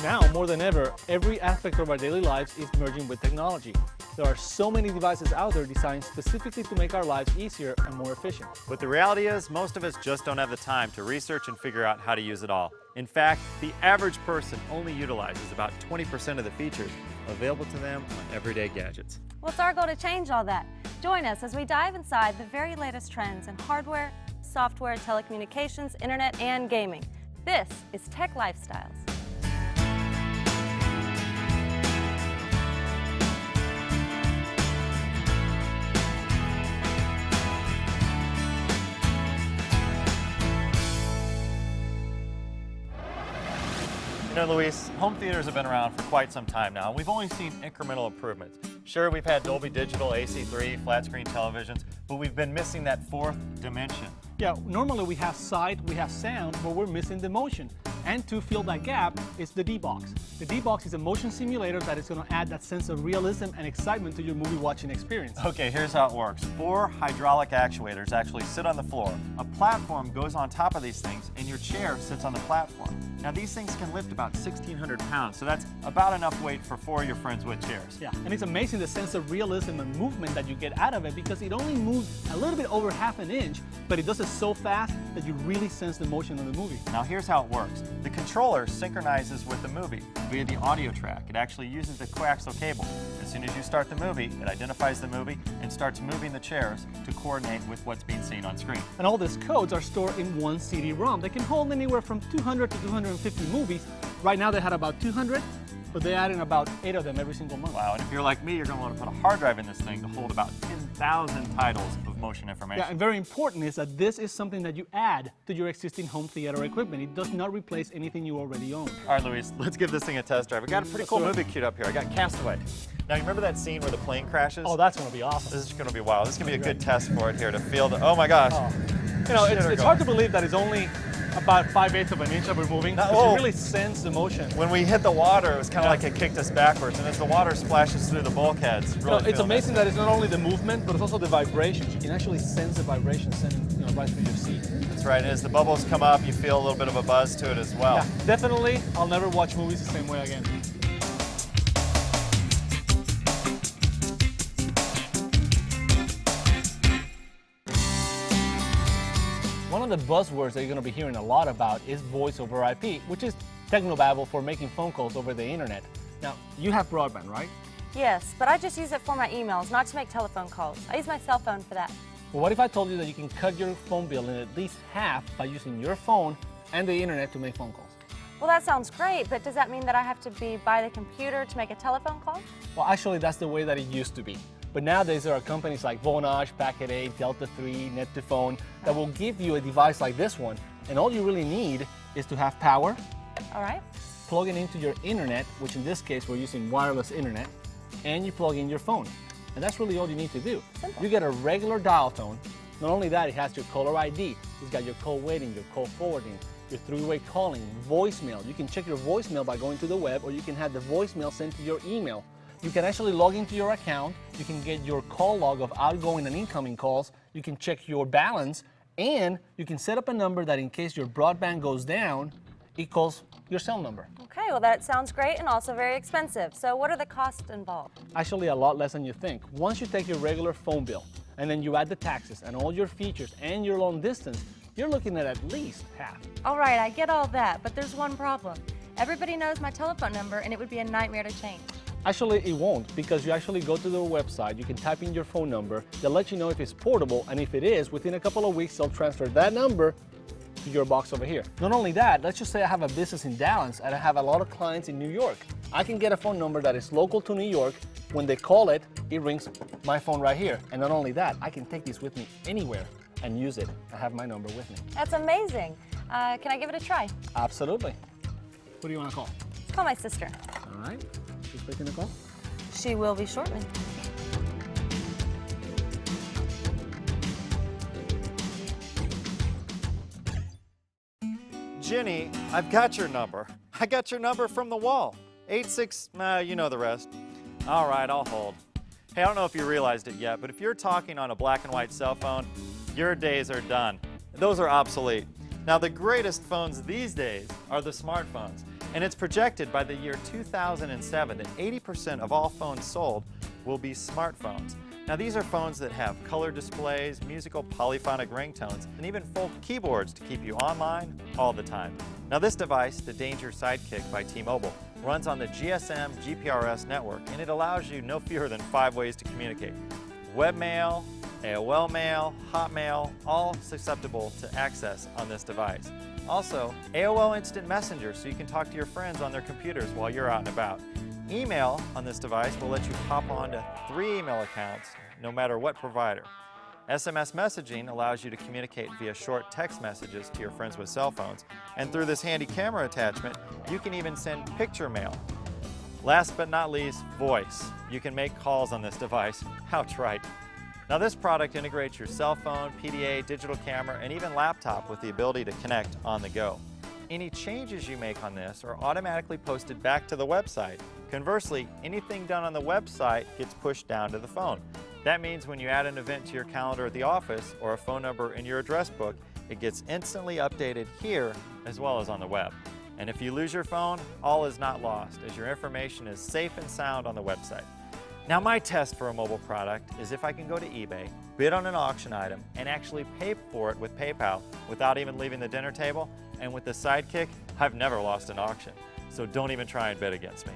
Now, more than ever, every aspect of our daily lives is merging with technology. There are so many devices out there designed specifically to make our lives easier and more efficient. But the reality is, most of us just don't have the time to research and figure out how to use it all. In fact, the average person only utilizes about 20% of the features available to them on everyday gadgets. Well, it's our goal to change all that. Join us as we dive inside the very latest trends in hardware, software, telecommunications, internet, and gaming. This is Tech Lifestyles. You know, Luis, home theaters have been around for quite some time now, and we've only seen incremental improvements. Sure, we've had Dolby Digital, AC3, flat screen televisions, but we've been missing that fourth dimension. Yeah, normally we have sight, we have sound, but we're missing the motion. And to fill that gap is the D-Box. The D-Box is a motion simulator that is going to add that sense of realism and excitement to your movie watching experience. Okay, here's how it works. 4 hydraulic actuators actually sit on the floor. A platform goes on top of these things, and your chair sits on the platform. Now, these things can lift about 1,600 pounds, so that's about enough weight for 4 of your friends with chairs. Yeah, and it's amazing the sense of realism and movement that you get out of it because it only moves a little bit over half an inch, but it does it so fast that you really sense the motion of the movie. Now, here's how it works. The controller synchronizes with the movie via the audio track. It actually uses the coaxial cable. As soon as you start the movie, it identifies the movie and starts moving the chairs to coordinate with what's being seen on screen. And all these codes are stored in one CD-ROM. They can hold anywhere from 200 to 250 movies. Right now they had about 200, but they add in about 8 of them every single month. Wow, and if you're like me, you're going to want to put a hard drive in this thing to hold about 10,000 titles of motion information. Yeah, and very important is that this is something that you add to your existing home theater equipment. It does not replace anything you already own. All right, Luis, let's give this thing a test drive. I got a pretty cool movie queued up here. I got Castaway. Now, you remember that scene where the plane crashes? Oh, that's going to be awesome. This is going to be wild. This is going to be a good test for it here to feel the, oh my gosh. Oh. You know, it's hard to believe that it's only about 5/8 of an inch that we're moving. You really sense the motion. When we hit the water, it was kind of like it kicked us backwards, and as the water splashes through the bulkheads, really it's amazing that it's not only the movement, but it's also the vibrations. You can actually sense the vibrations sending right through your seat. That's right, and as the bubbles come up, you feel a little bit of a buzz to it as well. Yeah, definitely, I'll never watch movies the same way again. One of the buzzwords that you're going to be hearing a lot about is voice over IP, which is technobabble for making phone calls over the internet. Now, you have broadband, right? Yes, but I just use it for my emails, not to make telephone calls. I use my cell phone for that. Well, what if I told you that you can cut your phone bill in at least half by using your phone and the internet to make phone calls? Well, that sounds great, but does that mean that I have to be by the computer to make a telephone call? Well, actually, that's the way that it used to be. But nowadays, there are companies like Vonage, Packet 8, Delta 3, Net2Phone that will give you a device like this one. And all you really need is to have power. All right. Plug it into your internet, which in this case, we're using wireless internet, and you plug in your phone. And that's really all you need to do. Simple. You get a regular dial tone. Not only that, it has your caller ID. It's got your call waiting, your call forwarding, your three-way calling, voicemail. You can check your voicemail by going to the web, or you can have the voicemail sent to your email. You can actually log into your account, you can get your call log of outgoing and incoming calls, you can check your balance, and you can set up a number that in case your broadband goes down, it calls your cell number. Okay, well that sounds great and also very expensive. So what are the costs involved? Actually, a lot less than you think. Once you take your regular phone bill, and then you add the taxes and all your features and your long distance, you're looking at least half. All right, I get all that, but there's one problem. Everybody knows my telephone number and it would be a nightmare to change. Actually, it won't, because you actually go to their website, you can type in your phone number, they'll let you know if it's portable, and if it is, within a couple of weeks, they'll transfer that number to your box over here. Not only that, let's just say I have a business in Dallas and I have a lot of clients in New York. I can get a phone number that is local to New York. When they call it, it rings my phone right here. And not only that, I can take this with me anywhere and use it. I have my number with me. That's amazing. Can I give it a try? Absolutely. Who do you want to call? Let's call my sister. All right. She's taking the call? She will be shortly. Jenny, I've got your number. I got your number from the wall. 86, you know the rest. All right, I'll hold. Hey, I don't know if you realized it yet, but if you're talking on a black and white cell phone, your days are done. Those are obsolete. Now, the greatest phones these days are the smartphones. And it's projected by the year 2007 that 80% of all phones sold will be smartphones. Now these are phones that have color displays, musical polyphonic ringtones, and even full keyboards to keep you online all the time. Now this device, the Danger Sidekick by T-Mobile, runs on the GSM GPRS network, and it allows you no fewer than 5 ways to communicate. Webmail, AOL Mail, Hotmail, all susceptible to access on this device. Also, AOL Instant Messenger, so you can talk to your friends on their computers while you're out and about. Email on this device will let you hop onto 3 email accounts, no matter what provider. SMS messaging allows you to communicate via short text messages to your friends with cell phones. And through this handy camera attachment, you can even send picture mail. Last but not least, voice. You can make calls on this device. How trite. Now this product integrates your cell phone, PDA, digital camera, and even laptop with the ability to connect on the go. Any changes you make on this are automatically posted back to the website. Conversely, anything done on the website gets pushed down to the phone. That means when you add an event to your calendar at the office or a phone number in your address book, it gets instantly updated here as well as on the web. And if you lose your phone, all is not lost, as your information is safe and sound on the website. Now my test for a mobile product is if I can go to eBay, bid on an auction item, and actually pay for it with PayPal without even leaving the dinner table. And with the Sidekick, I've never lost an auction. So don't even try and bid against me.